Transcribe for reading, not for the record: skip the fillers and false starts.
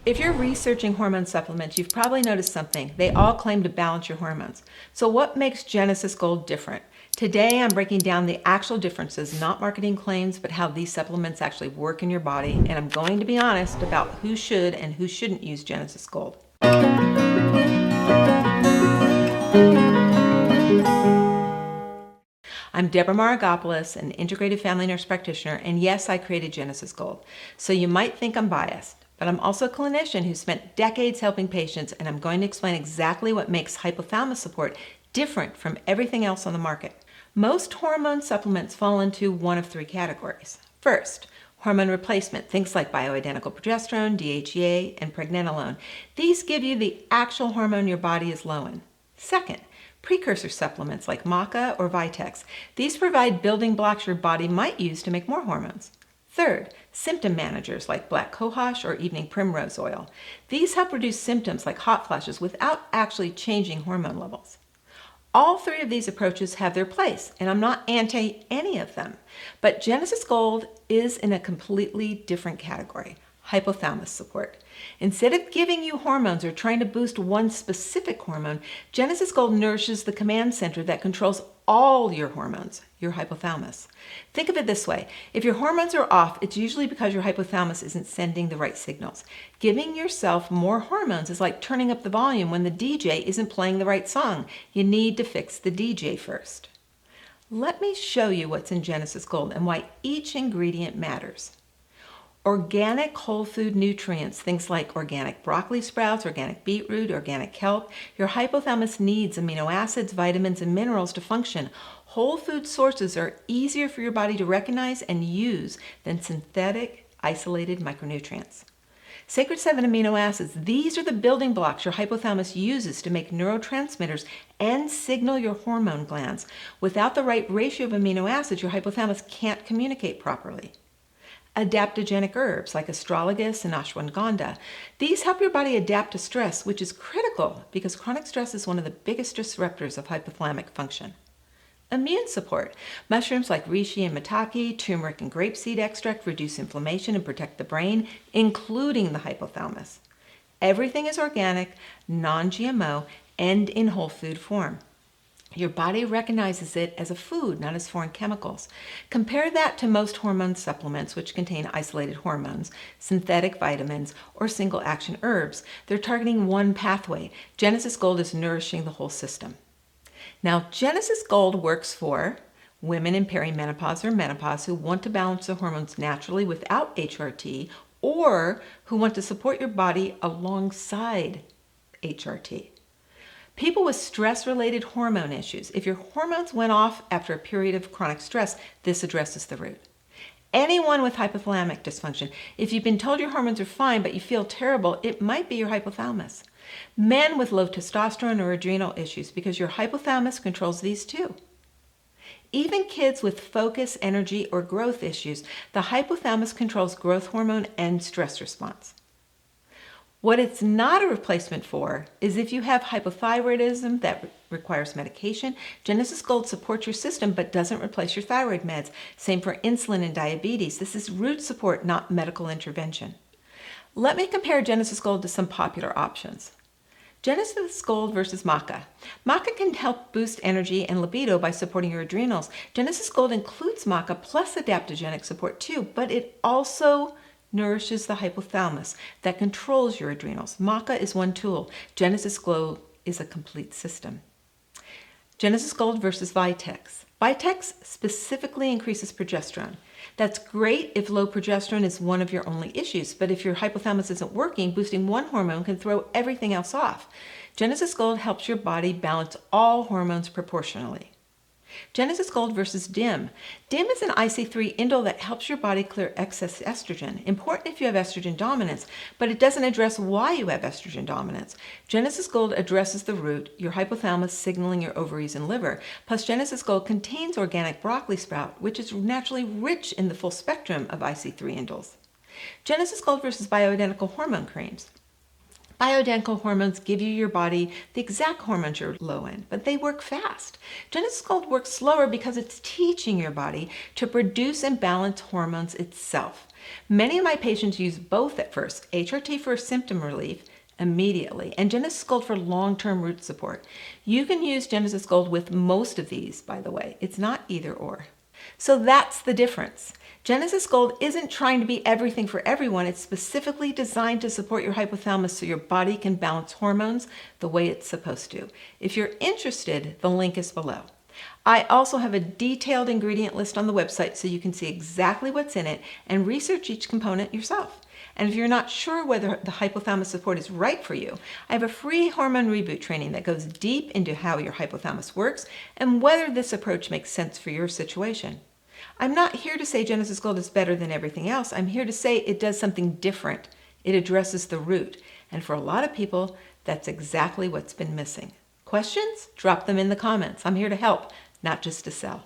If you're researching hormone supplements, you've probably noticed something. They all claim to balance your hormones. So what makes Genesis Gold different? Today, I'm breaking down the actual differences, not marketing claims, but how these supplements actually work in your body. And I'm going to be honest about who should and who shouldn't use Genesis Gold. I'm Deborah Maragopoulos, an integrative family nurse practitioner, and yes, I created Genesis Gold. So you might think I'm biased, but I'm also a clinician who spent decades helping patients, and I'm going to explain exactly what makes hypothalamus support different from everything else on the market. Most hormone supplements fall into one of three categories. First, hormone replacement, things like bioidentical progesterone, DHEA, and pregnenolone. These give you the actual hormone your body is low in. Second, precursor supplements like maca or Vitex. These provide building blocks your body might use to make more hormones. Third, symptom managers like black cohosh or evening primrose oil. These help reduce symptoms like hot flashes without actually changing hormone levels. All three of these approaches have their place, and I'm not anti any of them. But Genesis Gold is in a completely different category, hypothalamus support. Instead of giving you hormones or trying to boost one specific hormone, Genesis Gold nourishes the command center that controls all your hormones, your hypothalamus. Think of it this way. If your hormones are off, it's usually because your hypothalamus isn't sending the right signals. Giving yourself more hormones is like turning up the volume when the DJ isn't playing the right song. You need to fix the DJ first. Let me show you what's in Genesis Gold and why each ingredient matters. Organic whole food nutrients, things like organic broccoli sprouts, organic beetroot, organic kelp. Your hypothalamus needs amino acids, vitamins, and minerals to function. Whole food sources are easier for your body to recognize and use than synthetic, isolated micronutrients. Sacred 7 amino acids, these are the building blocks your hypothalamus uses to make neurotransmitters and signal your hormone glands. Without the right ratio of amino acids, your hypothalamus can't communicate properly. Adaptogenic herbs like astragalus and ashwagandha. These help your body adapt to stress, which is critical because chronic stress is one of the biggest disruptors of hypothalamic function. Immune support. Mushrooms like reishi and maitake, turmeric and grapeseed extract reduce inflammation and protect the brain, including the hypothalamus. Everything is organic, non-GMO, and in whole food form. Your body recognizes it as a food, not as foreign chemicals. Compare that to most hormone supplements, which contain isolated hormones, synthetic vitamins, or single-action herbs. They're targeting one pathway. Genesis Gold is nourishing the whole system. Now, Genesis Gold works for women in perimenopause or menopause who want to balance the hormones naturally without HRT, or who want to support your body alongside HRT. People with stress-related hormone issues. If your hormones went off after a period of chronic stress, this addresses the root. Anyone with hypothalamic dysfunction. If you've been told your hormones are fine but you feel terrible, it might be your hypothalamus. Men with low testosterone or adrenal issues, because your hypothalamus controls these too. Even kids with focus, energy, or growth issues, the hypothalamus controls growth hormone and stress response. What it's not a replacement for is if you have hypothyroidism that requires medication. Genesis Gold supports your system but doesn't replace your thyroid meds. Same for insulin and diabetes. This is root support, not medical intervention. Let me compare Genesis Gold to some popular options. Genesis Gold versus maca. Maca can help boost energy and libido by supporting your adrenals. Genesis Gold includes maca plus adaptogenic support too, but it also nourishes the hypothalamus that controls your adrenals. Maca is one tool. Genesis Gold is a complete system. Genesis Gold versus Vitex. Vitex specifically increases progesterone. That's great if low progesterone is one of your only issues, but if your hypothalamus isn't working, boosting one hormone can throw everything else off. Genesis Gold helps your body balance all hormones proportionally. Genesis Gold versus DIM. DIM is an IC3 indole that helps your body clear excess estrogen. Important if you have estrogen dominance, but it doesn't address why you have estrogen dominance. Genesis Gold addresses the root, your hypothalamus signaling your ovaries and liver. Plus, Genesis Gold contains organic broccoli sprout, which is naturally rich in the full spectrum of IC3 indoles. Genesis Gold versus bioidentical hormone creams. Bioidentical hormones give you your body the exact hormones you're low in, but they work fast. Genesis Gold works slower because it's teaching your body to produce and balance hormones itself. Many of my patients use both at first, HRT for symptom relief immediately, and Genesis Gold for long-term root support. You can use Genesis Gold with most of these, by the way. It's not either or. So that's the difference. Genesis Gold isn't trying to be everything for everyone. It's specifically designed to support your hypothalamus so your body can balance hormones the way it's supposed to. If you're interested, the link is below. I also have a detailed ingredient list on the website so you can see exactly what's in it and research each component yourself. And if you're not sure whether the hypothalamus support is right for you, I have a free hormone reboot training that goes deep into how your hypothalamus works and whether this approach makes sense for your situation. I'm not here to say Genesis Gold is better than everything else. I'm here to say it does something different. It addresses the root. And for a lot of people, that's exactly what's been missing. Questions? Drop them in the comments. I'm here to help, not just to sell.